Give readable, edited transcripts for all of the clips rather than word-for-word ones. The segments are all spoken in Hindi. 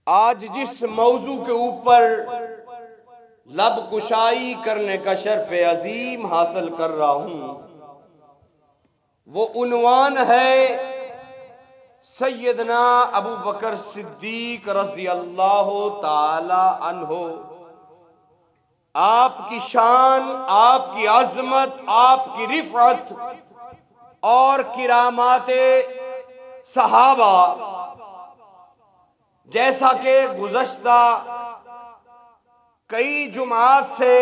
आज जिस मौजू के ऊपर लब कुशाई करने का शर्फ अजीम हासिल कर रहा हूं, वो उन्वान है सैयदना अबू बकर सिद्दीक रज़ी अल्लाह ताला अन्हो। आपकी शान, आपकी अजमत, आपकी रिफ़अत और किरामाते सहाबा, जैसा कि गुज़श्ता कई जुमात से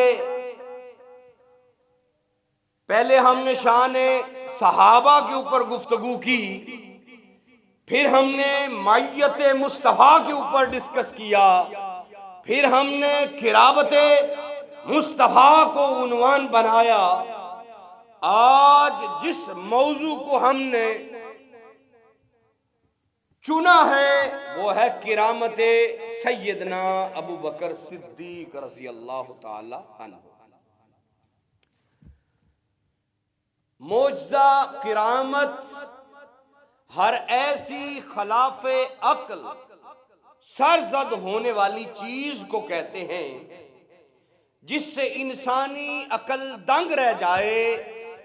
पहले हमने शाने सहाबा के ऊपर गुफ्तगू की, फिर हमने मैयत मुस्तफ़ा के ऊपर डिस्कस किया, फिर हमने किराबते मुस्तफ़ा को उन्वान बनाया। आज जिस मौजू को हमने चुना है वो है किरामते सैयदना अबू बकर सिद्दीक रज़ी अल्लाह ताला अन्हु। मोजज़ा किरामत हर ऐसी खिलाफ़े अक्ल सरजद होने वाली चीज को कहते हैं जिससे इंसानी अकल दंग रह जाए,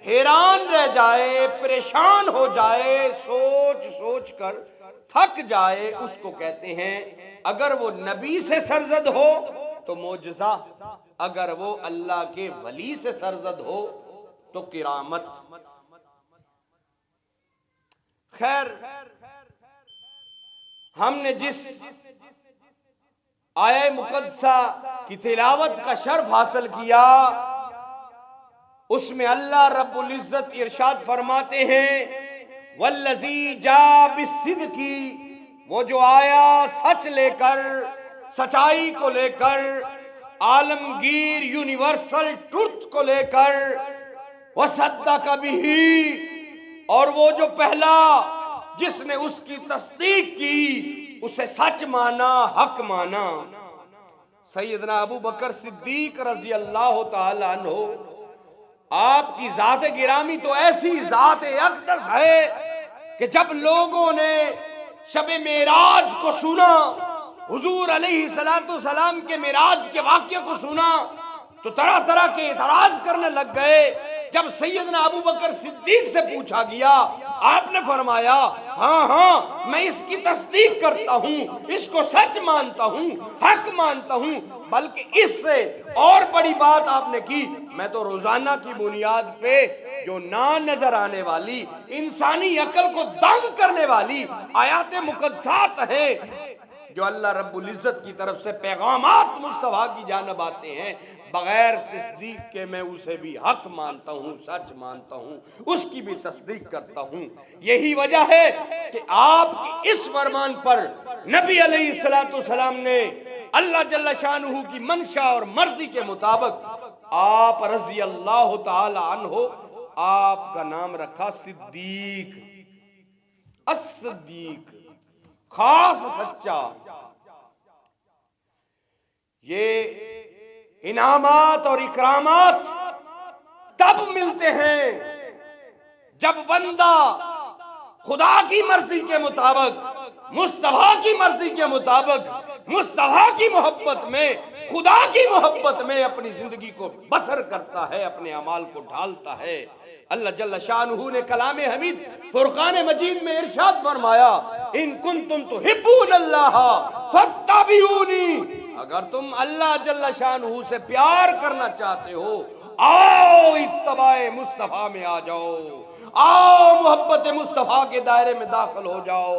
हैरान रह जाए, परेशान हो जाए, सोच सोच कर थक जाए, उसको कहते हैं। अगर वो नबी से सरजद हो तो मोजज़ा, अगर वो अल्लाह के वली से सरजद हो तो किरामत। खैर, हमने जिस आया मुक़द्दसा की तिलावत का शर्फ हासिल किया, उसमें अल्लाह रब्बुल इज़्ज़त इरशाद फरमाते हैं, वल्लज़ी जा बिस्सिद्क़ी, वो जो आया सच लेकर, सच्चाई को लेकर, आलमगीर यूनिवर्सल ट्रुथ को लेकर, वसद्दक़ बिही, और वो जो पहला जिसने उसकी तस्दीक की, उसे सच माना, हक माना। सैयदना अबू बकर सिद्दीक रज़ी अल्लाह ताला अन्हु, आपकी ज़ात गिरामी तो ऐसी ज़ात अक़दस है कि जब लोगों ने शब मेराज को सुना, हुजूर अलैहिस्सलातु सलाम के मेराज के वाक़ये को सुना, तो तरह तरह के इतराज़ करने लग गए। जब सैयदना अबू बकर सिद्दीक से पूछा गया, आपने फरमाया, हाँ हाँ मैं इसकी तस्दीक करता हूँ, इसको सच मानता हूँ, हक मानता हूँ, बल्कि इससे और बड़ी बात आपने की, मैं तो रोजाना की बुनियाद पे जो ना नजर आने वाली, इंसानी अकल को दंग करने वाली आयाते मुक़द्दसात हैं, जो अल्लाह रब्बुल इज़्ज़त की तरफ से पैगामात मुस्तफ़ा की जानिब आते हैं, बगैर तस्दीक के मैं उसे भी हक मानता हूँ, सच मानता हूँ, उसकी भी तस्दीक करता हूँ। यही वजह है कि आपकी इस फरमान पर नबी अलैहिस्सलातु सलाम ने अल्लाह जल्ल शानुहु की मंशा और मर्जी के मुताबिक आप रज़ी अल्लाह ताला अन्हु, आपका नाम रखा सिद्दीक, अस-सिद्दीक, खास सच्चा। ये इनामात और इकरामात तब मिलते हैं जब बंदा खुदा की मर्जी के मुताबिक, मुस्तफा की मर्जी के मुताबिक, मुस्तफा की मोहब्बत में, खुदा की मोहब्बत में अपनी जिंदगी को बसर करता है, अपने अमाल को ढालता है। अल्लाह जल्ल शानुहु ने कलाम हमीद फुरकान मजीद में इरशाद फरमाया, इन कुंतुम तुहिब्बूनल्लाह फत्तबिऊनी, अगर तुम अल्लाह जल्ल शानुहु से प्यार करना चाहते हो, आओ इत्तबाए मुस्तफा में आ जाओ, आओ मोहब्बत मुस्तफा के दायरे में दाखिल हो जाओ,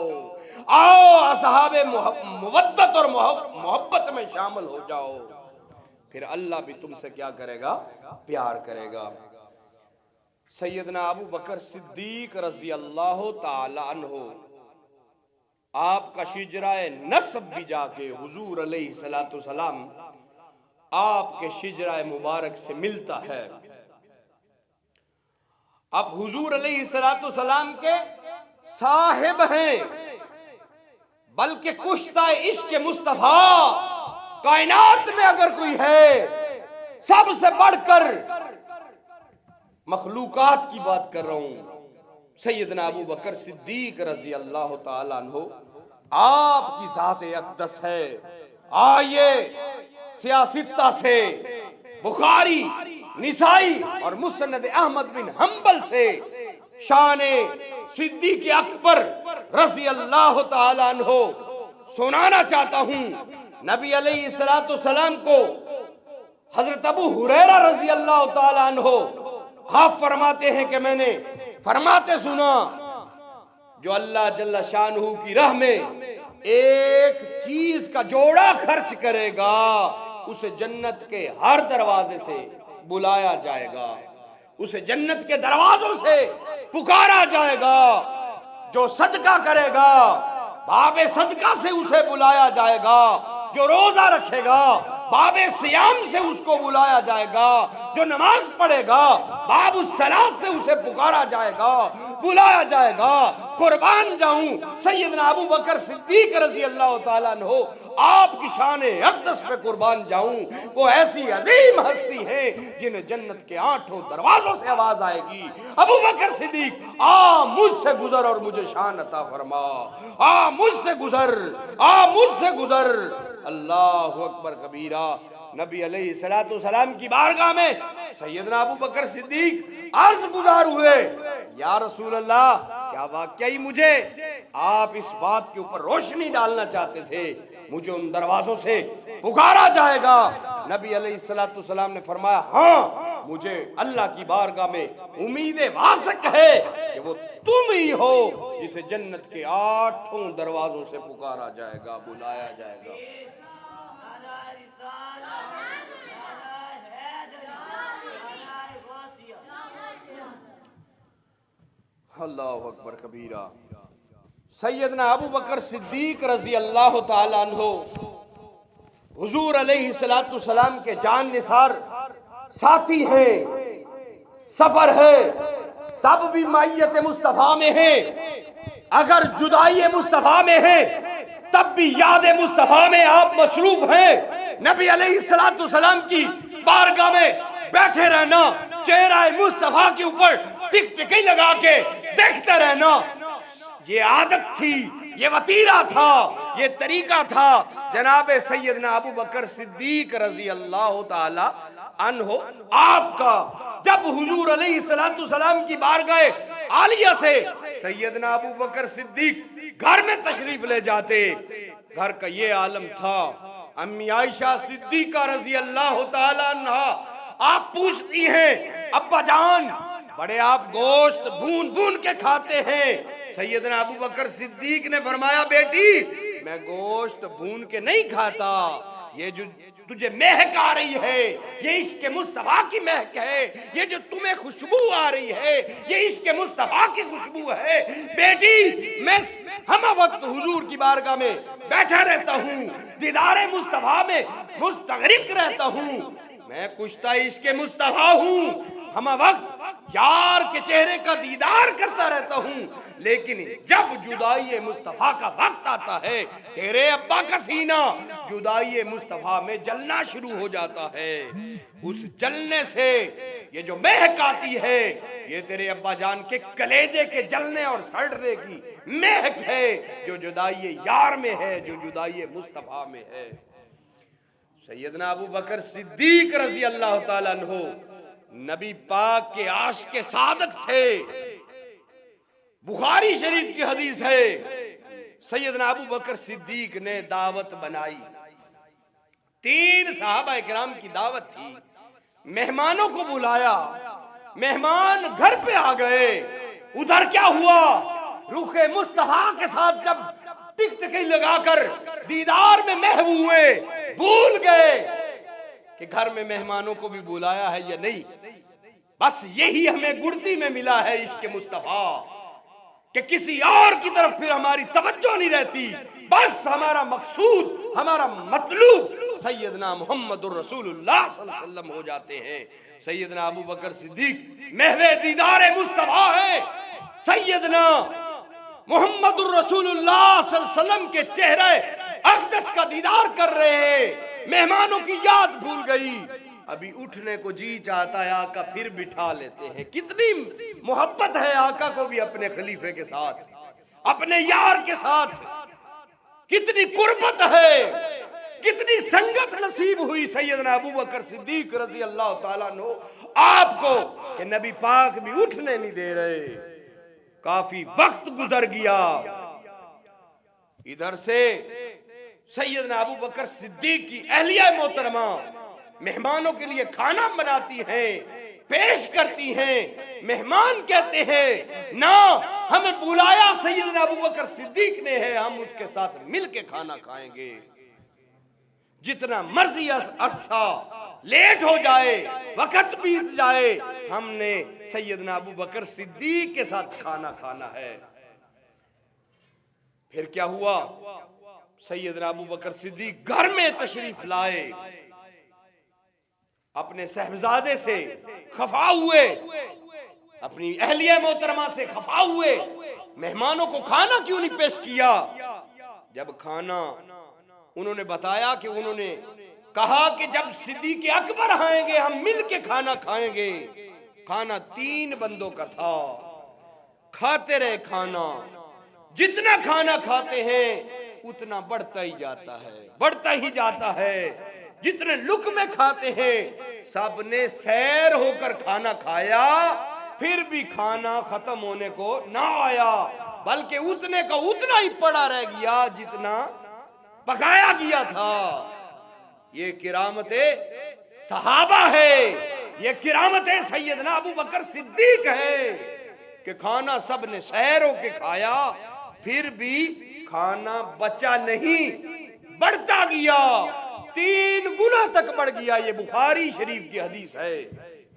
आओ असहाबे मुवद्दत और मोहब्बत में शामिल हो जाओ, फिर अल्लाह भी तुमसे क्या करेगा, प्यार करेगा। सैयदना अबू बकर सिद्दीक रज़ी अल्लाह ताला अन्हु, आपका शिजराए नस्ब भी जाके हुजूर अलैहिस्सलातु सलाम आपके शिजराए मुबारक से मिलता है। आप हुजूर अलैहिस्सलातु सलाम के साहिब हैं, बल्कि कुश्ता इश्क मुस्तफा कायनात में अगर कोई है, सबसे बढ़कर मखलूकात की बात कर रहा हूं, सैयदना अबू बकर सिद्दीक रज़ी अल्लाह ताला अन्हु आपकी ज़ात अक़दस है। आइए सियासित्ता से, बुखारी, निसाई और मुस्नद अहमद बिन हम्बल से शाने सिद्दीक़ अकबर रज़ी अल्लाह ताला अन्हो सुनाना चाहता हूँ। नबी अलैहिस्सलाम को हजरत अबू हुरैरा रज़ी अल्लाह ताला अन्हो आप फरमाते हैं कि मैंने फरमाते सुना, जो अल्लाह जल्ला शानहू की राह में एक चीज का जोड़ा खर्च करेगा उसे जन्नत के हर दरवाजे से बुलाया जाएगा, उसे जन्नत के दरवाजों से पुकारा जाएगा। जो सदका करेगा बाबे सदका से उसे बुलाया जाएगा, जो रोजा रखेगा बाबे सियाम से उसको बुलाया जाएगा, जो नमाज पढ़ेगा बाबू सलात से उसे पुकारा जाएगा, बुलाया जाएगा। कुर्बान जाऊं सैयदना अबू बकर सिद्दीक रज़ी अल्लाह ताला अन्हो आपकी शान अक़दस पे कुर्बान जाऊं। वो ऐसी अजीम हस्ती है जिन्हें जन्नत के 8 दरवाजों से आवाज आएगी, अबू बकर सिद्दीक आ मुझसे गुजर और मुझे शान अता फरमा, आ मुझसे गुजर, आ मुझसे गुजर। अल्लाहु अकबर कबीरा। नबी अलैहिस्सलाम की बारगाह में सैयदना अबू बकर सिद्दीक अर्ज़ गुजार हुए, या रसूल अल्लाह, क्या वाकई मुझे आप इस बात के ऊपर रोशनी डालना चाहते थे, मुझे उन दरवाजों से पुकारा जाएगा? नबी अलैहिस्सलाम ने फरमाया, हाँ, मुझे अल्लाह की बारगाह में उम्मीद वासक है कि वो तुम ही हो जिसे जन्नत के 8 दरवाजों से पुकारा जाएगा, बुलाया जाएगा। अल्लाहु अकबर कबीरा। सैयदना अबू बकर सिद्दीक रज़ी अल्लाह ताला अन्हो हुजूर अलैहिस्सलाम के जान निसार साथी हैं, सफर है तब भी मैयत मुस्तफ़ा में है, अगर जुदाई मुस्तफ़ा में है तब भी याद मुस्तफ़ा में आप मसरूफ हैं। नबी अलैहिस्सलाम की बारगाह में बैठे रहना, चेहरा मुस्तफ़ा के ऊपर टिकटिकी लगा के देखते रहना, ये आदत थी, ये वतीरा था, ये तरीका था जनाब सैयदना अबू बकर सिद्दीक रज़ी अल्लाह ताला अन्हो आपका। जब हुजूर अलैहिस्सलाम की बारगाह आलिया से सैयदना अबू बकर सिद्दीक घर में तशरीफ ले जाते, घर का ये आलम था। अम्मी आयशा सिद्दीका रज़ी अल्लाह ताला अन्हा आप पूछती हैं, अब्बा जान, बड़े आप गोश्त भून भून के खाते हैं। सैयदना अबू बकर सिद्दीक ने फरमाया, बेटी, मैं गोश्त भून के नहीं खाता, ये जो तुझे महक आ रही है ये इश्क़ मुस्तफ़ा की महक है, ये जो तुम्हें खुशबू आ रही है ये इश्क़ मुस्तफ़ा की खुशबू है। बेटी, मैं हम वक्त हुजूर की बारगाह में बैठा रहता हूँ, दीदारे मुस्तफ़ा में मुस्तग़रिक रहता हूँ, मैं कुश्ता इश्क़ मुस्तफ़ा हूँ, हम वक्त यार के चेहरे का दीदार करता रहता हूँ, लेकिन जब जुदाई मुस्तफ़ा का वक्त आता है तेरे अब्बा का सीना जुदाई मुस्तफ़ा में जलना शुरू हो जाता है। उस जलने से ये जो महक आती है ये तेरे अब्बा जान के कलेजे के जलने और सड़ने की महक है जो जुदाई यार में है, जो जुदाई मुस्तफ़ा में है। सैयदना अबू बकर सिद्दीक रज़ी अल्लाह ताला अन्हो नबी पाक के आशिक़ सादक थे। बुखारी शरीफ की हदीस है, सैयदना अबू बकर सिद्दीक ने दावत बनाई, 3 सहाबा इकराम की दावत थी, मेहमानों को बुलाया, मेहमान घर पे आ गए। उधर क्या हुआ, रुखे मुस्तफ़ा के साथ जब टिकटिकी लगाकर दीदार में महव हुए, भूल गए कि घर में मेहमानों को भी बुलाया है या नहीं। बस यही हमें गुड़ती में मिला है इश्क़ मुस्तफ़ा कि किसी और की तरफ फिर हमारी तवज्जो नहीं रहती, बस हमारा मकसूद, हमारा मतलूब सैयदना मुहम्मदुर रसूलुल्लाह सल्लल्लाहु अलैहि वसल्लम हो जाते हैं। सैयदना अबू बकर सिद्दीक महवे दीदारे मुस्तफ़ा है, सैयदना मुहम्मदुर रसूलुल्लाह सल्लल्लाहु अलैहि वसल्लम के चेहरे अक़दस का दीदार कर रहे हैं। मेहमानों की याद भूल गई, अभी उठने को जी चाहता है, आका फिर बिठा लेते हैं। कितनी मोहब्बत है आका को भी अपने खलीफे के साथ, अपने यार के साथ। कितनी कुर्बत है, कितनी संगत नसीब हुई सैयदना अबू बकर सिद्दीक रज़ी अल्लाह ताला अन्हु आपको कि नबी पाक भी उठने नहीं दे रहे। काफी वक्त गुजर गया। इधर से सैयदना अबू बकर सिद्दीक की अहलिया मोहतरमा मेहमानों के लिए खाना बनाती हैं, पेश करती हैं। मेहमान कहते हैं ना, हमें बुलाया सैयदना अबू बकर सिद्दीक ने है, हम उसके साथ मिलके खाना खाएंगे। जितना मर्जी अरसा लेट हो जाए, वक्त बीत जाए, हमने सैयदना अबू बकर सिद्दीक के साथ खाना खाना है। फिर क्या हुआ? सैयदना अबू बकर सिद्दीक घर में तशरीफ लाए, अपने साहबजादे से खफा हुए, अपनी अहलिया मोहतरमा से खफा हुए। मेहमानों को खाना क्यों नहीं पेश किया? जब खाना उन्होंने बताया कि उन्होंने कहा कि जब सिद्दीक अकबर आएंगे हम मिल के खाना खाएंगे। खाना 3 बंदों का था। खाते रहे खाना, जितना खाना खाते हैं उतना बढ़ता ही जाता है, बढ़ता ही जाता है। जितने लुक़मे खाते हैं, सबने सैर होकर खाना खाया, फिर भी खाना खत्म होने को ना आया, बल्कि उतने का उतना ही पड़ा रह गया जितना पकाया गया था। ये किरामते सहाबा है, ये किरामते सैयदना अबू बकर सिद्दीक है कि खाना सबने सैर होके खाया, फिर भी खाना बचा नहीं, बढ़ता गया, 3 गुना तक बढ़ गया। ये बुखारी शरीफ की हदीस है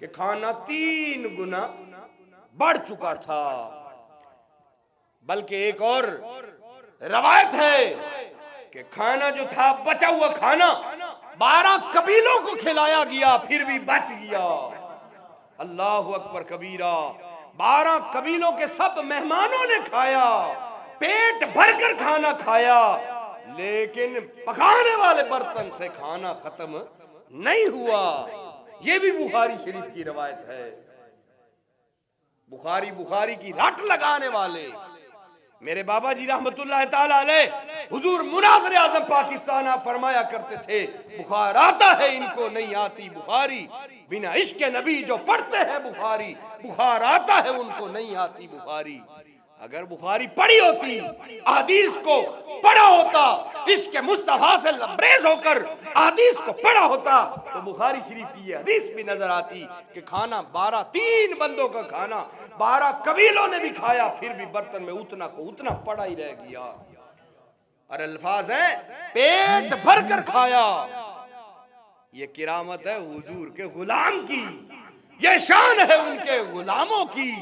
कि खाना 3 गुना बढ़ चुका था। बल्कि एक और रवायत है कि खाना जो था, बचा हुआ खाना 12 कबीलों को खिलाया गया, फिर भी बच गया। अल्लाहु अकबर कबीरा। 12 कबीलों के सब मेहमानों ने खाया, पेट भरकर खाना खाया, लेकिन पकाने वाले बर्तन से खाना खत्म नहीं हुआ। यह भी बुखारी शरीफ की रवायत है। बुखारी की रट लगाने वाले मेरे बाबा जी रहमतुल्लाह ताला अलैह हुजूर मुनाज़िर आज़म पाकिस्तान आप फरमाया करते थे, बुखार आता है इनको नहीं आती बुखारी, बिना इश्क नबी जो पढ़ते हैं बुखारी, बुखार आता है उनको नहीं आती बुखारी। अगर बुखारी पढ़ी होती, हदीस को पढ़ा होता, इसके मुस्तफा से लबरेज होकर हदीस को पढ़ा होता, तो बुखारी शरीफ की ये हदीस भी नजर आती कि खाना 3 बंदों का खाना 12 कबीलों ने भी खाया, फिर भी बर्तन में उतना को उतना पड़ा ही रह गया। और अल्फाज है पेट भर कर खाया। ये किरामत है हुजूर के गुलाम की, ये शान है उनके गुलामों की।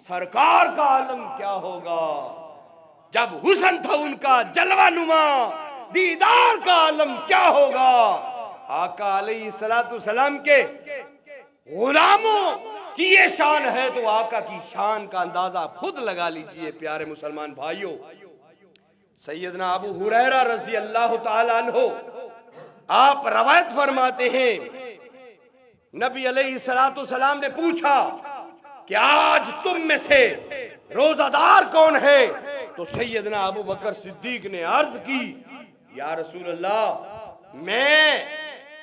सरकार का आलम क्या होगा जब हुस्न था उनका जलवा नुमा, दीदार का आलम क्या होगा। आका अलैहिस्सलातु सलाम के गुलामों की ये शान है, तो आका की शान का अंदाजा खुद लगा लीजिए प्यारे मुसलमान भाइयों। सैयदना अबू हुरैरा रज़ी अल्लाह ताला अन्हु आप रवायत फरमाते हैं, नबी अलैहिस्सलातु सलाम ने पूछा कि आज तुम में से रोजादार कौन है? तो सैयदना अबू बकर सिद्दीक ने अर्ज की, या रसूल अल्लाह मैं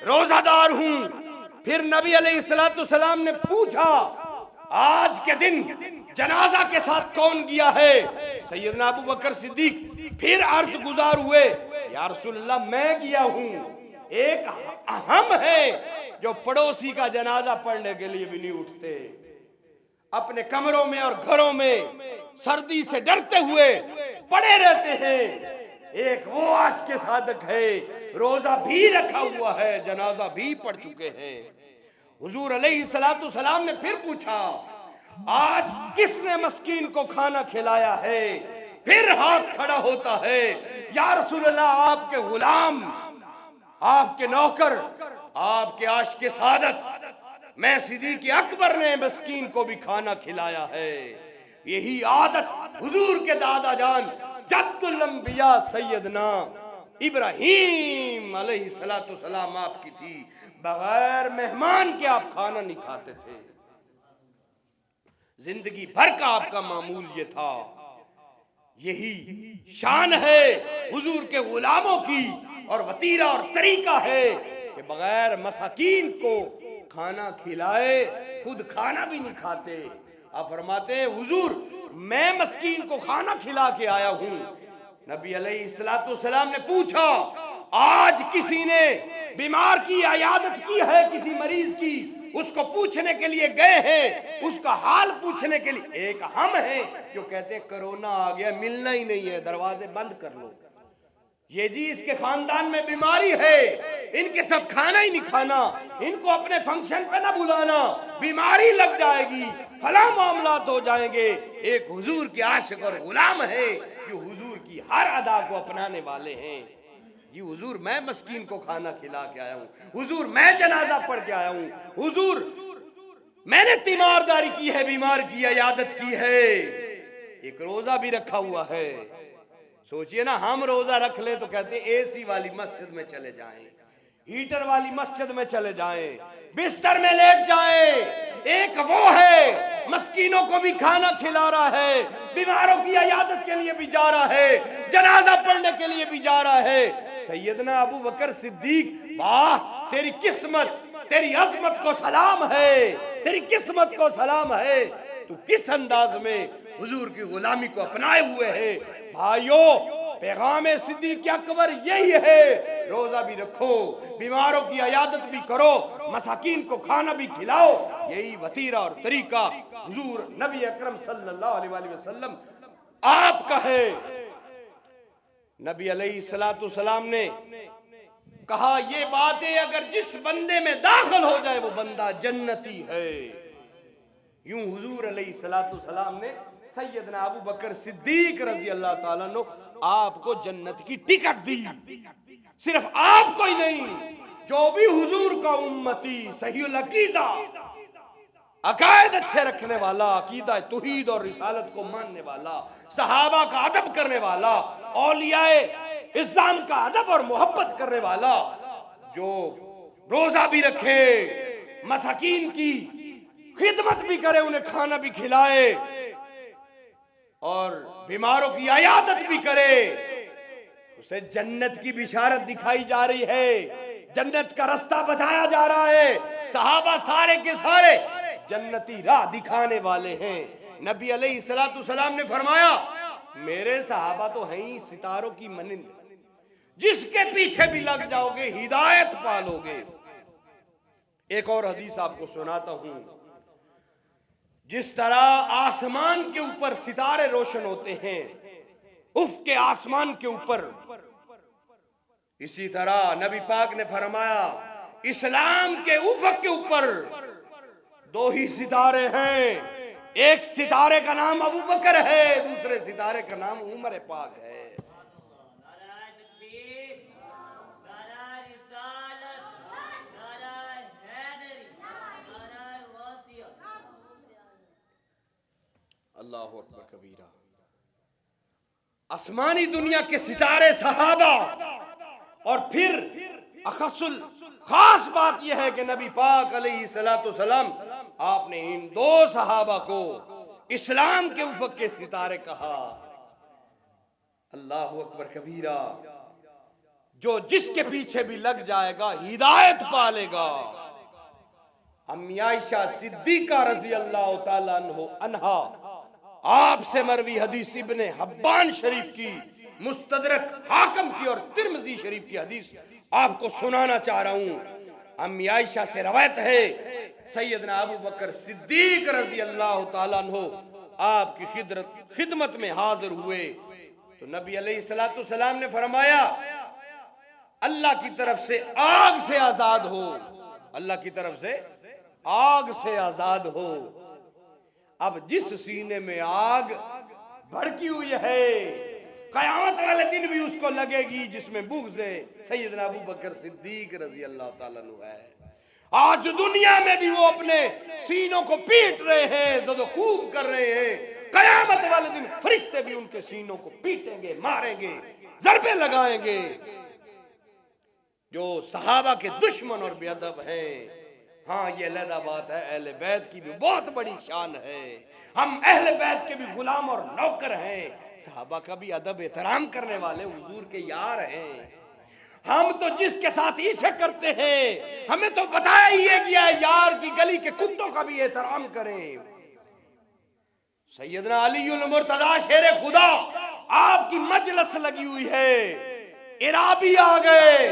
रोजादार हूं। फिर नबी अलैहिस्सलातु सलाम ने पूछा आज के दिन जनाजा के साथ कौन गया है? सैयदना अबू बकर सिद्दीक फिर अर्ज गुजार हुए, या रसूल अल्लाह मैं गया हूं। एक अहम है जो पड़ोसी का जनाजा पढ़ने के लिए भी नहीं उठते, अपने कमरों में और घरों में सर्दी से डरते हुए पड़े रहते हैं। एक वो आशिक़ सादिक़ है, रोजा भी रखा हुआ है, जनाजा भी पढ़ चुके हैं। हुजूर अलैहिस्सलातु सलाम ने फिर पूछा आज किसने मस्कीन को खाना खिलाया है? फिर हाथ खड़ा होता है, या रसूल अल्लाह आपके गुलाम, आपके नौकर, आपके आशिक़ सादिक़ मैं सिद्दीक़ अकबर ने मस्कीन को भी खाना खिलाया है। यही आदत हुजूर के दादा जान जद्दुल अंबिया सैयदना इब्राहीम अलैहिस्सलातु सलाम आपकी थी। बगैर मेहमान के आप खाना नहीं खाते थे। जिंदगी भर का आपका मामूल ये था। यही शान है हुजूर के गुलामों की और वतीरा और तरीका है कि बगैर मसाकीन को खाना खिलाए खुद खाना भी नहीं खाते। आप फरमाते हैं हुजूर मैं मस्कीन को खाना खिला के आया हूं। नबी अलैहिस्सलाम ने पूछा आज किसी ने बीमार की इयादत की है, किसी मरीज की, उसको पूछने के लिए गए हैं, उसका हाल पूछने के लिए। एक हम हैं जो कहते हैं कोरोना आ गया मिलना ही नहीं है, दरवाजे बंद कर लो। ये जी इसके खानदान में बीमारी है, इनके साथ खाना ही नहीं खाना, इनको अपने फंक्शन पे ना बुलाना, बीमारी लग जाएगी, फला मामलात हो जाएंगे। एक हुजूर के आशिक और गुलाम है जो हुजूर की हर अदा को अपनाने वाले हैं। जी हुजूर मैं मस्कीन को खाना खिला के आया हूँ, हुजूर मैं जनाजा पढ़ के आया हूँ, हुजूर मैंने तीमारदारी की है, बीमार की इयादत की है, एक रोजा भी रखा हुआ है। सोचिए ना हम रोजा रख ले तो कहते एसी वाली मस्जिद में चले जाएं, हीटर वाली मस्जिद में चले जाएं, बिस्तर में लेट जाएं। एक वो है मस्कीनों को भी खाना खिला रहा है, बीमारों की इयादत के लिए भी जा रहा है, जनाजा पढ़ने के लिए भी जा रहा है। सैयदना अबू बकर सिद्दीक, वाह तेरी किस्मत, तेरी अज़मत को सलाम है, तेरी किस्मत को सलाम है। तू किस अंदाज में हुजूर की गुलामी को अपनाए हुए है। भाइयों पैगाम सिद्दीक अकबर यही है, रोजा भी रखो, बीमारों की इयादत भी करो, मसाकीन को खाना भी खिलाओ। यही वतीरा और तरीका हुजूर नबी अकरम सल्लल्लाहु अलैहि वसल्लम आपका है। नबी अलैहिस्सलाम ने कहा ये बातें अगर जिस बंदे में दाखिल हो जाए वो बंदा जन्नती है। यूं हुजूर अलैहिस्सलाम ने सैयदना अबू बकर सिद्दीक रजी अल्लाह ताला अन्हु आपको जन्नत की टिकट दी। सिर्फ आपको ही नहीं, जो भी हुजूर का उम्मती सहीउल अकीदा, अकायद अच्छे रखने वाला, अकीदा तौहीद और रिसालत को मानने वाला, सहाबा का अदब करने वाला, औलियाए इस्लाम का अदब और मोहब्बत करने वाला, जो रोजा भी रखे, मसाकीन की खिदमत भी करे, उन्हें खाना भी खिलाए और बीमारों की इयादत भी करे, उसे जन्नत की बिशारत दिखाई जा रही है, जन्नत का रास्ता बताया जा रहा है। सहाबा सारे के सारे जन्नती राह दिखाने वाले हैं। नबी अलैहिस्सलाम ने फरमाया मेरे सहाबा तो हैं ही सितारों की मनिंद, जिसके पीछे भी लग जाओगे हिदायत पालोगे। एक और हदीस आपको सुनाता हूं। जिस तरह आसमान के ऊपर सितारे रोशन होते हैं, उफ़ के आसमान के ऊपर, इसी तरह नबी पाक ने फरमाया इस्लाम के उफ़क के ऊपर दो ही सितारे हैं। एक सितारे का नाम अबू बकर है, दूसरे सितारे का नाम उमर पाक है। अल्लाह अकबर कबीरा। आसमानी दुनिया के सितारे सहाबा, और फिर अखसुल खास बात यह है कि नबी पाक अलैहिस्सलाम आपने इन दो सहाबा को इस्लाम के उफ़क़ के सितारे कहा। अल्लाह अकबर कबीरा। जो जिसके पीछे भी लग जाएगा हिदायत पालेगा। अम्मी आयशा सिद्दीका रज़ी अल्लाह ताला अन्हा आपसे मरवी हदीस इब्ने हब्बान शरीफ की, मुस्तदरक हाकिम की और तिरमिज़ी शरीफ की हदीस आपको सुनाना चाह रहा हूं। अम्मी आयशा से रवायत है सैयदना अबू बकर सिद्दीक रज़ी अल्लाह ताला अन्हु आपकी खिदमत में हाजिर हुए तो नबी अलैहिस्सलाम ने फरमाया अल्लाह की तरफ से आग से आजाद हो, अल्लाह की तरफ से आग से आजाद हो। अब जिस सीने में आग भड़की हुई है, कयामत वाले दिन भी उसको लगेगी, जिसमें बुग़्ज़ सैयदना अबू बकर सिद्दीक रज़ी अल्लाह ताला अन्हु है। आज दुनिया में भी वो अपने सीनों को पीट रहे हैं, ज़दोकूब कर रहे हैं। कयामत वाले दिन फरिश्ते भी उनके सीनों को पीटेंगे, मारेंगे, ज़रबे लगाएंगे। जो सहाबा के दुश्मन और बेअदब हैं, हाँ, ये अलहदा बात है, अहले बैत की भी बहुत बड़ी शान है। हम अहले बैत के भी गुलाम और नौकर हैं, सहाबा का भी अदब एहतराम करने वाले हुजूर के यार हैं। हम तो जिसके साथ इश्क करते हैं, हमें तो बताया ही गया है यार की गली के कुत्तों का भी एहतराम करें। सैयदना अलीउल मुर्तजा शेर खुदा, आपकी मजलिस लगी हुई है, इराबी आ गए,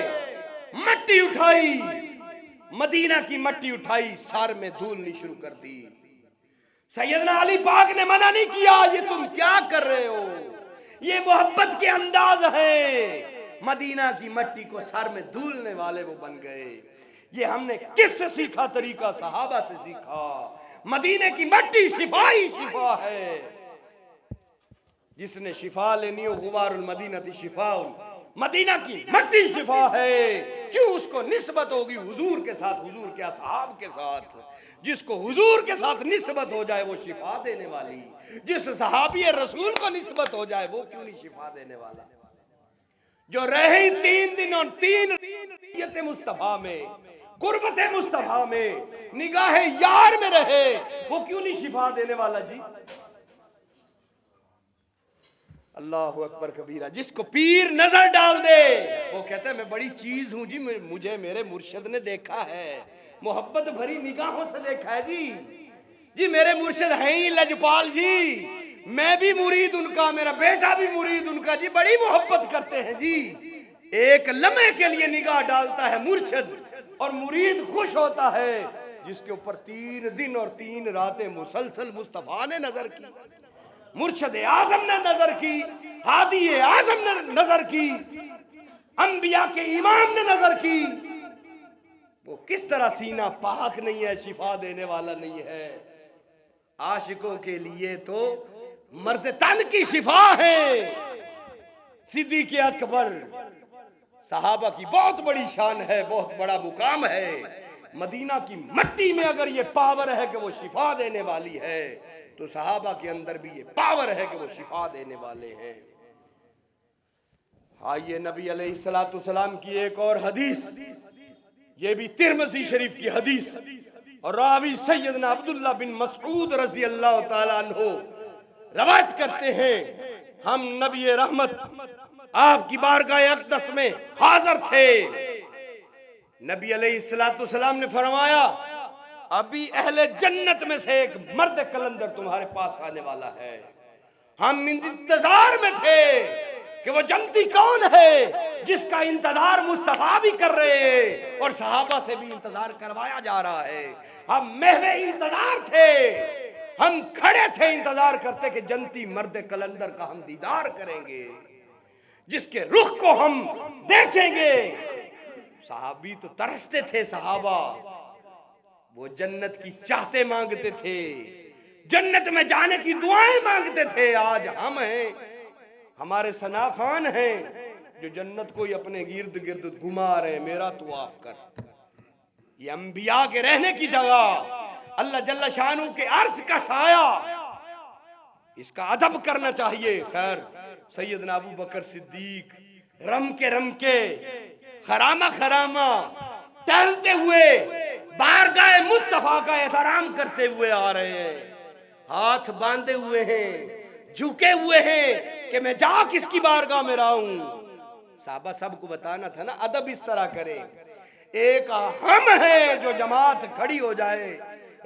मट्टी उठाई, मदीना की मट्टी उठाई, सर में धूलनी शुरू कर दी। सैयदना अली पाक ने मना नहीं किया, ये तुम क्या कर रहे हो, ये मोहब्बत के अंदाज है। मदीना की मट्टी को सर में धूलने वाले वो बन गए। ये हमने किससे सीखा तरीका? सहाबा से सीखा। मदीने की मट्टी शिफा ही शिफा है। जिसने शिफा लेनी हो, गुबारुल मदीनती शिफाउन, मदीना की मट्टी शिफा है। क्यों उसको निस्बत होगी हुजूर के साथ, हुजूर के असहाब के साथ। जिसको हुजूर के साथ निस्बत हो जाए वो शिफा देने वाली, जिस सहाबी रसूल को निस्बत हो जाए वो क्यों नहीं शिफा देने वाला। जो रहे 3 दिन और 3 मुस्तफा में, गुरबत मुस्तफा में, निगाह यार में रहे, वो क्यों नहीं शिफा देने वाला जी। अल्लाहु अकबर कबीरा। जिसको पीर नजर डाल दे वो कहता है मैं बड़ी चीज हूं जी, मुझे मेरे मुर्शिद ने देखा है, मोहब्बत भरी निगाहों से देखा है जी मेरे मुर्शिद हैं ही लजपाल जी, मैं भी मुरीद उनका, मेरा बेटा भी मुरीद उनका जी, बड़ी मोहब्बत करते हैं जी। एक लम्हे के लिए निगाह डालता है मुर्शिद और मुरीद खुश होता है। जिसके ऊपर 3 दिन और 3 रातें मुसलसल मुस्तफा ने नजर की, मुर्शिद आजम ने नजर की, हादी आजम ने नजर की, अंबिया के इमाम ने नजर की, वो किस तरह सीना पाक नहीं है, शिफा देने वाला नहीं है। आशिकों के लिए तो मर्ज तन की शिफा है। सिद्दीक़ अकबर, सहाबा की बहुत बड़ी शान है, बहुत बड़ा मुकाम है। मदीना की मट्टी में अगर ये पावर है कि वो शिफा देने वाली है, तो सहाबा के अंदर भी ये पावर है कि वो शिफा देने वाले हैं। आइए नबी अलैहिस्सलाम की एक और हदीस, ये भी तिरमिज़ी शरीफ की हदीस, और रावी सैयदना अब्दुल्लाह बिन मसऊद रज़ी अल्लाह ताला अन्हु रवायत करते हैं, हम नबी रहमत आपकी बारगाह अक़दस में हाजिर थे। नबी अलैहिस्सलाम ने फरमाया अभी अहले जन्नत में से एक मर्द कलंदर तुम्हारे पास आने वाला है। हम इंतजार में थे कि वो जन्नती कौन है जिसका इंतजार मुस्तफा भी कर रहे हैं और सहाबा से भी इंतजार करवाया जा रहा है। हम महवे इंतजार थे, हम खड़े थे इंतजार करते कि जन्नती मर्द कलंदर का हम दीदार करेंगे, जिसके रुख को हम देखेंगे। सहाबी तो तरसते थे, सहाबा वो जन्नत की चाहते मांगते थे, जन्नत में जाने की दुआएं मांगते थे। आज हम हैं, हमारे सना खान हैं जो जन्नत को ही अपने गिर्द गिर्द घुमा रहे, मेरा तुआफ कर। ये अंबिया के रहने की जगह, अल्लाह जल्ला शानू के अर्श का साया, इसका अदब करना चाहिए। खैर सैयदना अबू बकर सिद्दीक रम के खरामा टहलते हुए बारगाह मुस्तफा का एहतराम करते हुए आ रहे हैं, हाथ बांधे हुए हैं, झुके हुए हैं कि मैं जा किसकी बारगाह में रहा हूं। साहबा सबको बताना था ना, अदब इस तरह करें। एक हम हैं जो जमात खड़ी हो जाए,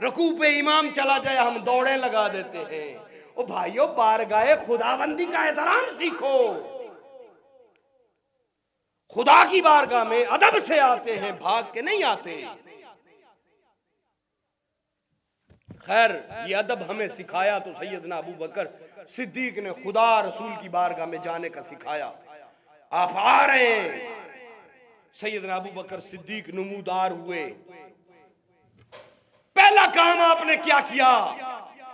रुकू पे इमाम चला जाए, हम दौड़े लगा देते हैं। ओ भाइयों, बारगाह खुदाबंदी का एहतराम सीखो। खुदा की बारगाह में अदब से आते हैं, भाग के नहीं आते। खैर ये अदब हमें सिखाया तो सैयदना अबू बकर सिद्दीक ने खुदा रसूल की बारगाह में जाने का सिखाया। आप आ रहे हैं, सैयदना अबू बकर सिद्दीक नमूदार हुए। पहला काम आपने क्या किया?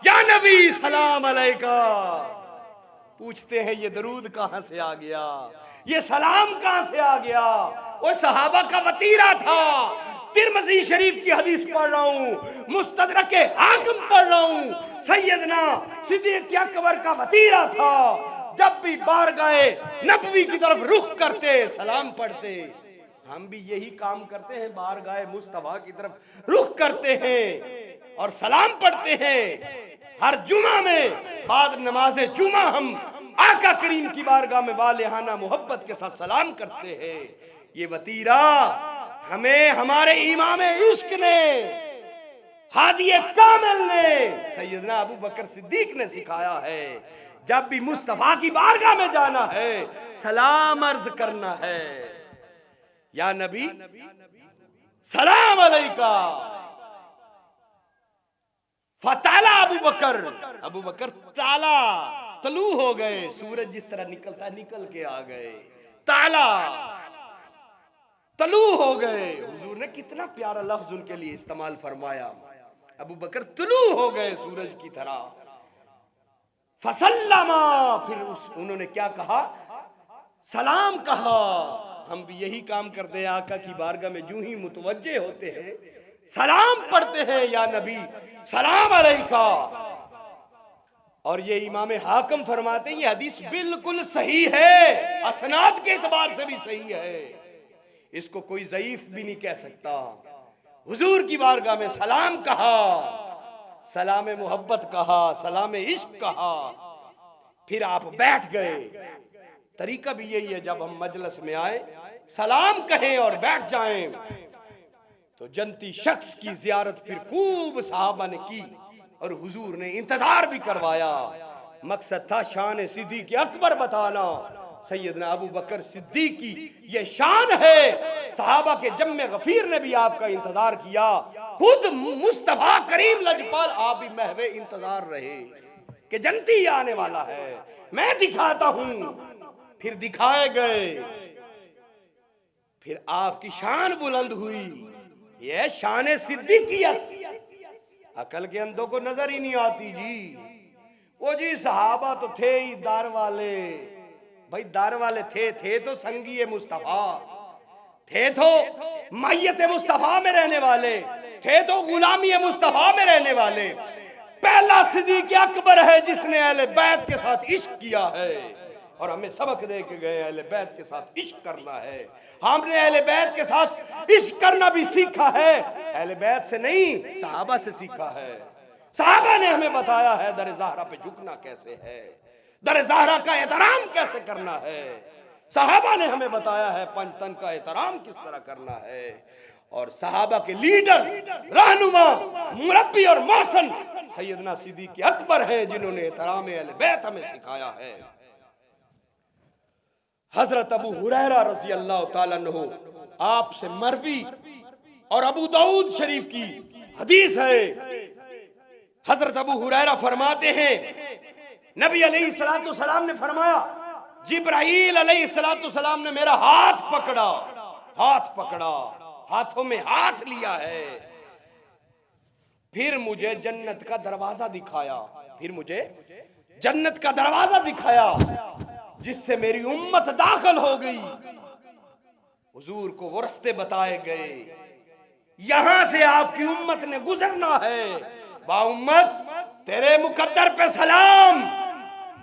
या नबी सलाम अलैका। पूछते हैं ये दरूद कहां से आ गया, ये सलाम कहां से आ गया? वो सहाबा का वतीरा था। तिरमिज़ी शरीफ की हदीस पढ़ रहा हूँ, मुस्तदरक हाकिम पढ़ रहा हूँ, सैयदना सिद्दीक़ अकबर का वतीरा था। जब भी बारगाह नबवी की तरफ रुख करते, सलाम पढ़ते, हम भी यही काम करते हैं, बारगाह मुस्तफा की तरफ रुख करते हैं और सलाम पढ़ते हैं। हर जुमा में बाद नमाज जुमा हम आका करीम की बारगाह में वालेहाना मोहब्बत के साथ सलाम करते हैं। ये वतीरा हमें हमारे इमाम इश्क ने, हादी कामिल ने, सैयदना अबू बकर सिद्दीक ने सिखाया है। जब भी मुस्तफा की बारगाह में जाना है, सलाम अर्ज करना है, या नबी सलाम अलैका। फताला अबू बकर ताला, तलू हो गए। सूरज जिस तरह निकलता निकल के आ गए, ताला तलू हो गए। हुजूर ने कितना प्यारा लफ्ज उनके लिए इस्तेमाल फरमाया, अबू बकर तलू हो गए सूरज की तरह। फसल्लमा, फिर उन्होंने क्या कहा, सलाम कहा। हम भी यही काम करते हैं, आका की बारगाह में जूं ही मुतवज्जे होते हैं सलाम पढ़ते हैं, या नबी सलाम अलैका। और ये इमाम हाकिम फरमाते हैं ये हदीस बिल्कुल सही है, असनाद के एतबार से भी सही है, इसको कोई ज़ईफ भी नहीं कह सकता। हुजूर की बारगाह में सलाम कहा, सलाम मोहब्बत कहा, सलाम इश्क कहा, फिर आप बैठ गए। तरीका भी यही है, जब हम मजलिस में आए सलाम कहें और बैठ जाएं। तो जन्नती शख्स की जियारत फिर खूब सहाबा ने की और हुजूर ने इंतजार भी करवाया। मकसद था शान सिद्दीक़ अकबर बताना। सैयदना अबू बकर सिद्दीक़ की ये शान है। सहाबा के जम्मे गफीर ने भी आपका इंतजार किया, खुद मुस्तफा करीम लजपाल आप भी महवे इंतजार रहे कि जन्नती आने वाला है, मैं दिखाता हूं। फिर दिखाए गए, फिर आपकी शान बुलंद हुई। यह शान सिद्दीकियत अकल के अंधों को नजर ही नहीं आती जी। वो जी सहाबा तो थे ही दार वाले, भाई दार वाले थे तो संगी मुस्तफा, थे तो मैयत मुस्तफा में रहने वाले, थे तो गुलामी मुस्तफा में रहने वाले। पहला सिद्दीक़ अकबर है जिसने अहले बैत के साथ इश्क किया है, और हमें सबक दे के गए अहले बैत के साथ इश्क करना है। हमने अहले बैत के साथ इश्क करना भी सीखा है, अहले बैत से नहीं सहाबा से सीखा है। सहाबा ने हमें बताया है दर ज़हरा पे झुकना कैसे है, दर ज़हरा का एहतराम कैसे करना है। सहाबा ने हमें बताया है पंचतन का एहतराम किस तरह करना है। और सहाबा के लीडर, रहनुमा, मुरब्बी और मौसन सैयदना सिद्दीक़ अकबर हैं, जिन्होंने एहतराम अहले बैत हमें सिखाया है। हजरत अबू हुरैरा रज़ी अल्लाह ताला अन्हु आपसे मरवी और अबू दाऊद शरीफ की हदीस है। हजरत अबू हुरैरा फरमाते हैं नबी अलैहिस्सलाम ने फरमाया, जिब्राईल अलैहिस्सलाम ने मेरा हाथ पकड़ा, हाथों में हाथ लिया है, फिर मुझे जन्नत का दरवाजा दिखाया, जिससे मेरी उम्मत दाखिल हो गई। हुजूर को वो रास्ते बताए गए, यहां से आपकी उम्मत ने गुजरना है। बा उम्मत तेरे मुकद्दर पे सलाम,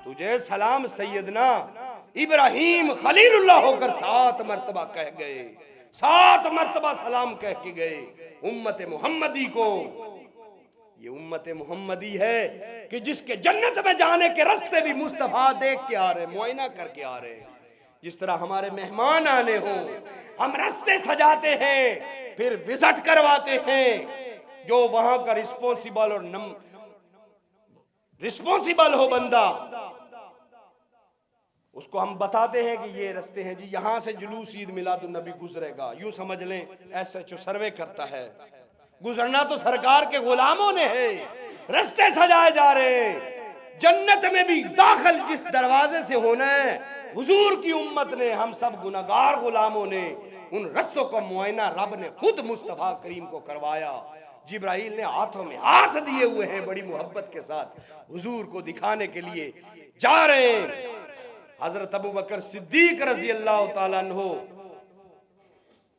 तुझे सलाम सैयदना इब्राहीम खलीलुल्लाह होकर 7 मरतबा कह गए, 7 मरतबा सलाम कह के गए उम्मत मुहम्मदी को। ये उम्मत मुहम्मदी है कि जिसके जन्नत में जाने के रास्ते भी मुस्तफा देख के आ रहे, मुआयना करके आ रहे। जिस तरह हमारे मेहमान आने हो, हम रास्ते सजाते हैं, फिर विजिट करवाते हैं। जो वहां का रिस्पॉन्सिबल हो बंदा, उसको हम बताते हैं कि ये रास्ते हैं जी, यहां से जुलूस ईद मिलादुन नबी गुजरेगा, यूं समझ लें SHO सर्वे करता है। गुजरना तो सरकार के गुलामों ने है, रास्ते सजाए जा रहे हैं। जन्नत में भी दाखिल जिस दरवाजे से होना है, हुजूर की उम्मत ने, हम सब गुनाहगार गुलामों ने उन रास्तों का मुआयना रब ने खुद मुस्तफा करीम को करवाया। जिब्राइल ने हाथों में हाथ दिए हुए हैं, बड़ी मोहब्बत के साथ हुजूर को दिखाने के लिए जा रहे हैं। हजरत अबू बकर सिद्दीक रजी अल्लाह ताला अन्हु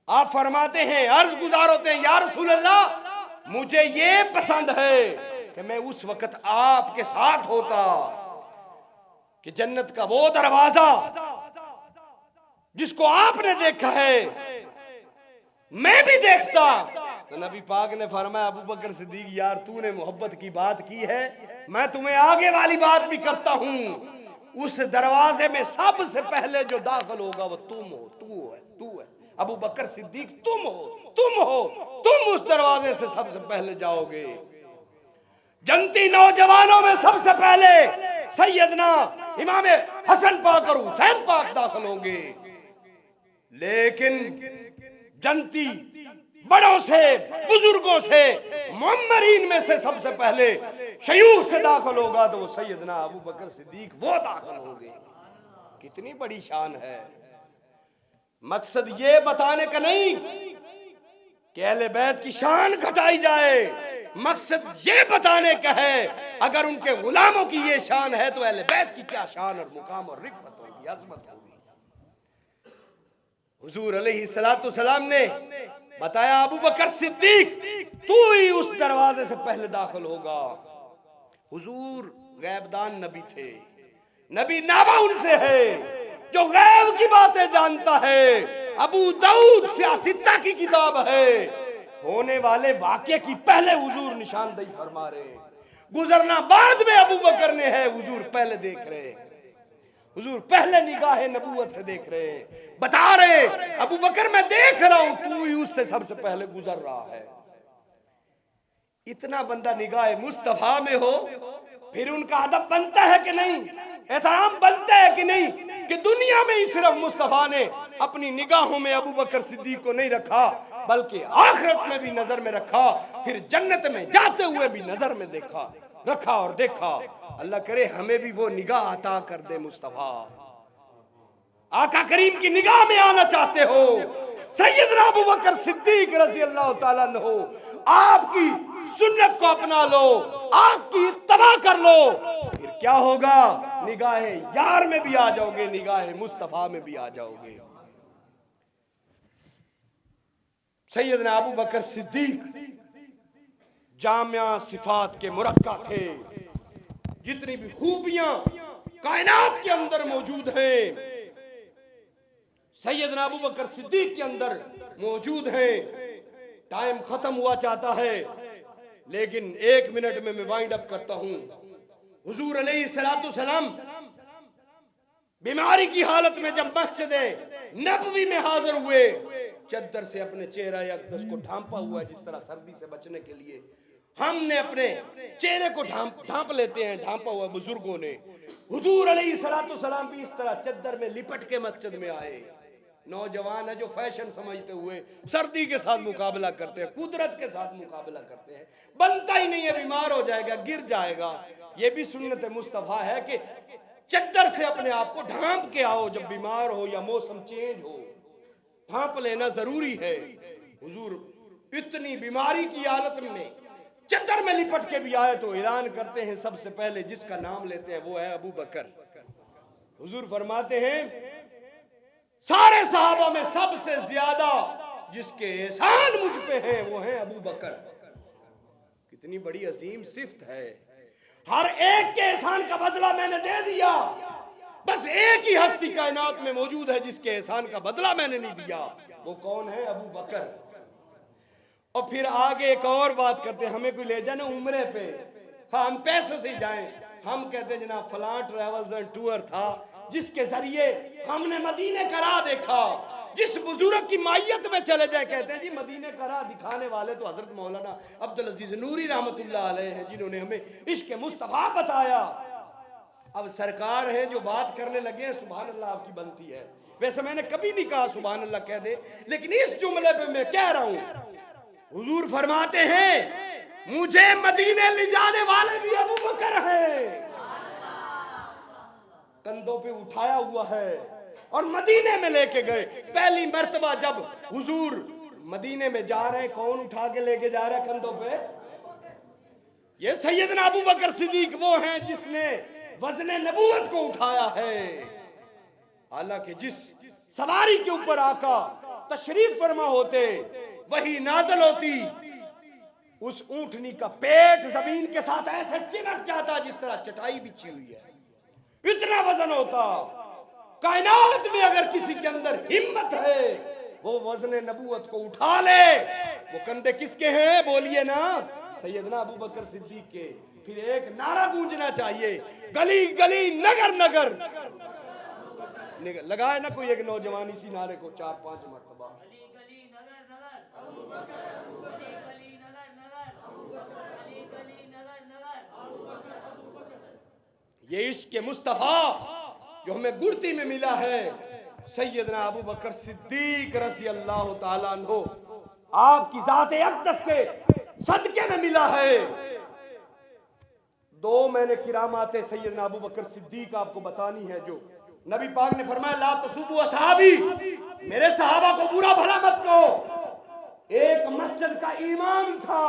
आप फरमाते हैं, अर्ज गुजार होते हैं, या रसूल अल्लाह मुझे ये पसंद है कि मैं उस वक्त आपके साथ होता, कि जन्नत का वो दरवाजा जिसको आपने देखा है मैं भी देखता। तो नबी पाक ने फरमाया अबू बकर सिद्दीक यार तूने मोहब्बत की बात की है, मैं तुम्हें आगे वाली बात भी करता हूं। उस दरवाजे में सबसे पहले जो दाखिल होगा वो तुम हो, तू है अबू बकर सिद्दीक, तुम हो, तुम उस दरवाजे से सबसे पहले जाओगे। जनती नौजवानों में सबसे पहले सैयदना इमाम हसन पाक और हुसैन पाक दाखिल होंगे, लेकिन जनती बड़ों से बुजुर्गों से मुअम्मरीन में से सबसे पहले शयूख से दाखिल होगा तो वो सैयदना अबू बकर सिद्दीक वो दाखिल होंगे। कितनी बड़ी शान है। मकसद ये बताने का नहीं कि अहले बैत की शान घटाई जाए, मकसद ये बताने का है अगर उनके गुलामों की ये शान है तो अहले बैत की क्या शान और मुकाम और रिफ़त होगी, अज़मत होगी। हुजूर अलैहिस्सलातु सलाम ने बताया अबू बकर सिद्दीक तू ही उस दरवाजे से पहले दाखिल होगा। हुजूर गैबदान नबी थे, नबी नावा उनसे है जो गैब की बातें जानता है। अबू दाऊद सियासित्ता की किताब है, होने वाले वाक़े की पहले हुजूर निशानदेही फरमा रहे, गुजरना बाद में अबू बकर ने है, हुजूर पहले देख रहे, हुजूर पहले निगाह नबूवत से देख रहे, बता रहे अबू बकर मैं देख रहा हूं तू ही उससे सबसे पहले गुजर रहा है। इतना बंदा निगाह मुस्तफा में हो फिर उनका अदब बनता है कि नहीं, एहतराम बनता है कि नहीं, कि दुनिया में ही सिर्फ मुस्तफा ने अपनी निगाहों में अबू बकर सिद्दीक को नहीं रखा बल्कि आखिरत में भी नजर में रखा, फिर जन्नत में जाते हुए भी नजर में रखा और देखा। अल्लाह करे हमें भी वो निगाह अता कर दे। मुस्तफा आका करीम की निगाह में आना चाहते हो, सैयदना अबू बकर सिद्दीक रज़ी अल्लाह ताला अन्हु आपकी सुन्नत को अपना लो, आपकी इत्तबा कर लो, फिर क्या होगा, निगाह यार में भी आ जाओगे, निगाह मुस्तफा में भी आ जाओगे। सैयदना अबू बकर सिद्दीक जामिया सिफात के मुरक्का थे, जितनी भी खूबियां कायनात के अंदर मौजूद हैं सैयदना अबू बकर सिद्दीक के अंदर मौजूद हैं। टाइम खत्म हुआ चाहता है लेकिन 1 मिनट में मैं वाइंड अप करता हूं। हुजूर अलैहिस्सलातु सलाम बीमारी की हालत में जब मस्जिद नबवी में हाजिर हुए, चद्दर से अपने चेहरा अक़दस को ढांपा हुआ है, जिस तरह सर्दी से बचने के लिए हमने अपने चेहरे को ढांप लेते हैं, ढांपा हुआ बुजुर्गों ने, हुजूर अलैहिस्सलातु सलाम भी इस तरह चद्दर में लिपट के मस्जिद में आए। नौजवान है जो फैशन समझते हुए सर्दी के साथ मुकाबला करते हैं, कुदरत के साथ मुकाबला करते हैं, बनता ही नहीं है, बीमार हो जाएगा, गिर जाएगा। ये भी सुन्नत मुस्तफा है कि चद्दर से अपने आप को ढांप के आओ, जब बीमार हो या मौसम चेंज हो ढांप लेना जरूरी है। हुजूर इतनी बीमारी की हालत में चद्दर में लिपट के भी आए तो ऐलान करते हैं सबसे पहले जिसका नाम लेते हैं वो है अबू बकर। हुजूर फरमाते हैं सारे सहाबा में सबसे ज्यादा जिसके एहसान मुझ पे है वो है अबू बकर। कितनी बड़ी अजीम सिफ्त है, हर एक के एहसान का बदला मैंने दे दिया, बस एक ही हस्ती कायनात में मौजूद है जिसके एहसान का बदला मैंने नहीं दिया, वो कौन है, अबू बकर। और फिर आगे एक और बात करते हैं, हमें कोई ले जाए ना उम्रे पे, हाँ हम पैसों से जाएं, हम कहते हैं जनाब फलां ट्रैवल्स एंड टूर था जिसके जरिए हमने मदीने का राह देखा, जिस बुजुर्ग की मायत में चले जाए कहते हैं जी मदीने का राह दिखाने वाले तो हजरत मौलाना अब्दुल अजीज नूरी रहमतुल्लाह अलैह हैं, जिन्होंने हमें इश्क मुस्तफा बताया। अब सरकार है जो बात करने लगे हैं, सुभान अल्लाह आपकी बनती है, वैसे मैंने कभी नहीं कहा सुभान अल्लाह कह दे, लेकिन इस जुमले पे मैं कह रहा हूं। हुजूर फरमाते हैं मुझे मदीने ले जाने वाले भी अबू बकर हैं, कंधों पे उठाया हुआ है और मदीने में लेके गए। पहली मर्तबा जब हुजूर मदीने में जा रहे हैं, कौन उठा के लेके जा रहा है कंधों पे, ये सैयदना अबू बकर सिद्दीक वो हैं जिसने वज़न नबूवत को उठाया है। हालांकि जिस सवारी के ऊपर आका तशरीफ फरमा होते वही नाज़िल होती, उस ऊंटनी का पेट जमीन के साथ ऐसे चिमट जाता जिस तरह चटाई बिछी हुई है, इतना वजन होता। कायनात में अगर किसी के अंदर हिम्मत है वो वज़न नबूवत को उठा ले। वो कंधे किसके हैं बोलिए ना, सैयदना अबू बकर सिद्दीक के। फिर एक नारा गूंजना चाहिए, गली गली नगर नगर। लगाए ना कोई एक नौजवान इसी नारे को 4-5 मरतबा। ये इश्क मुस्तफा जो हमें गुरती में मिला है, सैयदना अबू बकर सिद्दीक रज़ी अल्लाह ताला अन्हु आपकी ज़ात-ए अक़दस के सदके में मिला है। 2 मैंने किरामाते सैयदना अबू बकर सिद्दीक आपको बतानी है। जो नबी पाक ने फरमाया ला तसुब्बु असहाबी, मेरे सहाबा को बुरा भला मत कहो। एक मस्जिद का इमाम था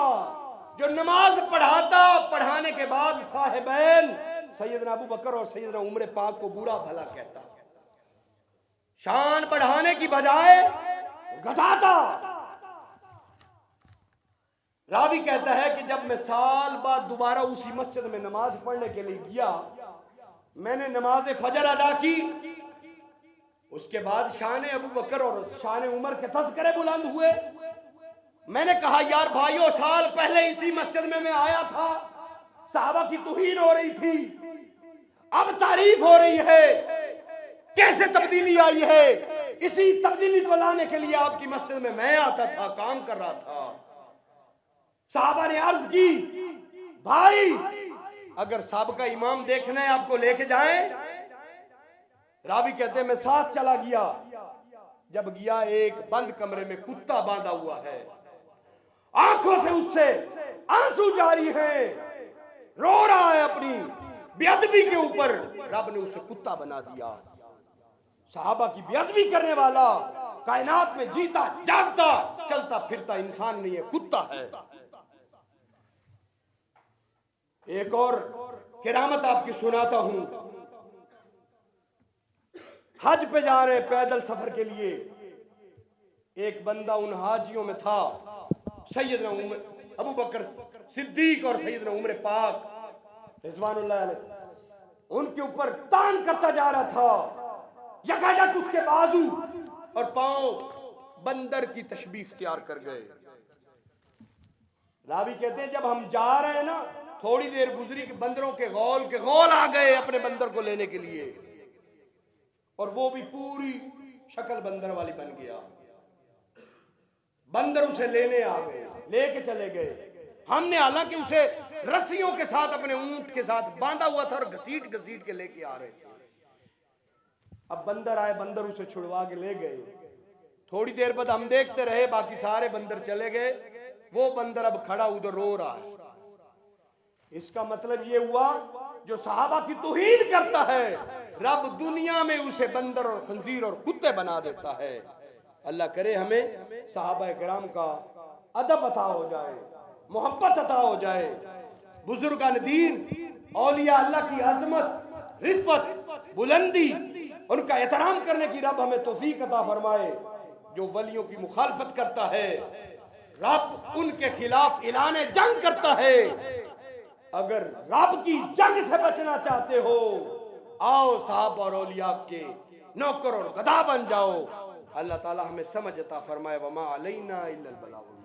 जो नमाज पढ़ाता, पढ़ाने के बाद साहिबैन सैयदना अबू बकर और सैयदना उमर पाक को बुरा भला कहता, शान बढ़ाने की बजाय घटाता। रावी कहता है कि जब मैं साल बाद दोबारा उसी मस्जिद में नमाज पढ़ने के लिए गया, मैंने नमाज फजर अदा की। उसके बाद शान अबू बकर और शान उमर के तज़किरे बुलंद हुए। मैंने कहा यार भाइयों, साल पहले इसी मस्जिद में मैं आया था, सहाबा की तौहीन हो रही थी, अब तारीफ हो रही है, कैसे तब्दीली आई है। इसी तब्दीली को लाने के लिए आपकी मस्जिद में मैं आता था, काम कर रहा था। साहबा ने अर्ज की, भाई अगर साहब का इमाम देखना है आपको लेके जाएं। रावी कहते हैं मैं साथ चला गया। जब गया, एक बंद कमरे में कुत्ता बांधा हुआ है, आंखों से उससे आंसू जारी हैं, रो रहा है अपनी बेअदबी के ऊपर। रब ने उसे कुत्ता बना दिया। सहाबा की बेअदबी करने वाला कायनात में जीता जागता चलता फिरता इंसान नहीं है, कुत्ता है। एक और किरामत आपकी सुनाता हूं। हज पे जा रहे पैदल सफर के लिए, एक बंदा उन हाजियों में था, सैयदना अबू बकर सिद्दीक और सैयदना उमर पाक रिज़वानुल्लाह अलैह उनके ऊपर तान करता जा रहा था। यकायक उसके बाजू और पांव बंदर की तशबीह इख्तियार कर गए। रावी कहते हैं जब हम जा रहे हैं ना, थोड़ी देर गुजरी कि बंदरों के गौल आ गए अपने बंदर को लेने के लिए, और वो भी पूरी शक्ल बंदर वाली बन गया। बंदर उसे लेने आ गए, लेके चले गए। हमने हालांकि उसे रस्सियों के साथ अपने ऊंट के साथ बांधा हुआ था और घसीट घसीट के लेके आ रहे थे। अब बंदर आए, बंदर उसे छुड़वा के ले गए। थोड़ी देर बाद हम देखते रहे, बाकी सारे बंदर चले गए। वो बंदर अब खड़ा उधर रो रहा है। इसका मतलब ये हुआ जो सहाबा की तौहीन करता है, रब दुनिया में उसे बंदर और खंजीर और कुत्ते बना देता है। अल्लाह करे हमें सहाबा किराम का अदब अता हो जाए, मोहब्बत अता हो जाए। बुजुर्गान दीन, औलिया अल्लाह की अजमत, रिफ़त, बुलंदी, उनका एहतराम करने की रब हमें तौफीक अता फरमाए। जो वलियों की मुखालफत करता है, रब उनके खिलाफ ऐलान जंग करता है। अगर रब की जंग से बचना चाहते हो, आओ साहब और औलिया के नौकर और गधा बन जाओ। अल्लाह ताला हमें समझ अता फरमाए। वमा अलैना इल्लल बलाग।